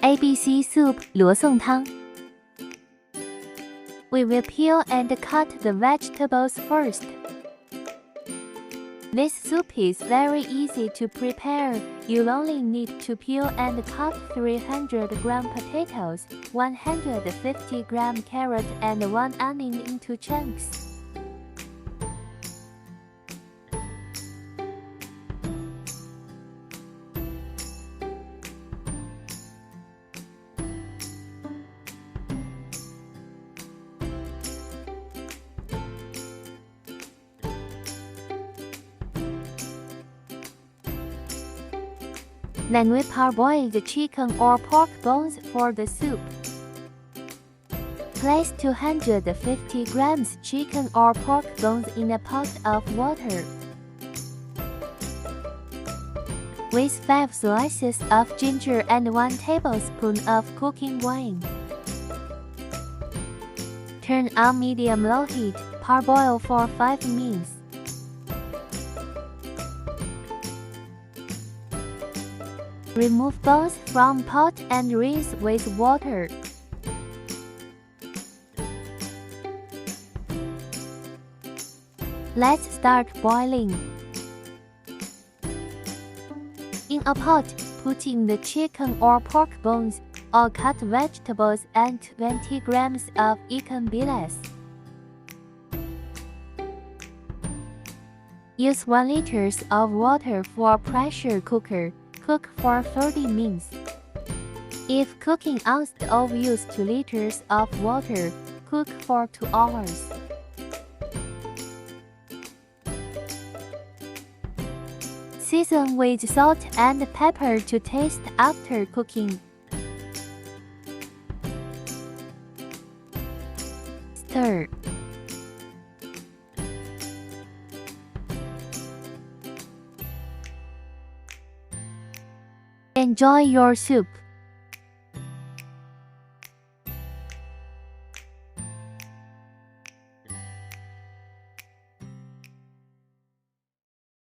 ABC Soup 罗宋汤 We will peel and cut the vegetables first. This soup is very easy to prepare. You'll only need to peel and cut 300-gram potatoes, 150-gram carrot and 1 onion into chunks. Then we parboil the chicken or pork bones for the soup. Place 250 grams chicken or pork bones in a pot of water with 5 slices of ginger and 1 tablespoon of cooking wine. Turn on medium-low heat, parboil for 5 minutes. Remove bones from pot and rinse with water. Let's start boiling. In a pot, put in the chicken or pork bones, or cut vegetables and 20 grams of chicken billets. Use 1 liter of water for a pressure cooker. Cook for 30 minutes. If cooking on stove, use 2 liters of water. Cook for 2 hours. Season with salt and pepper to taste after cooking. Stir. Enjoy your soup.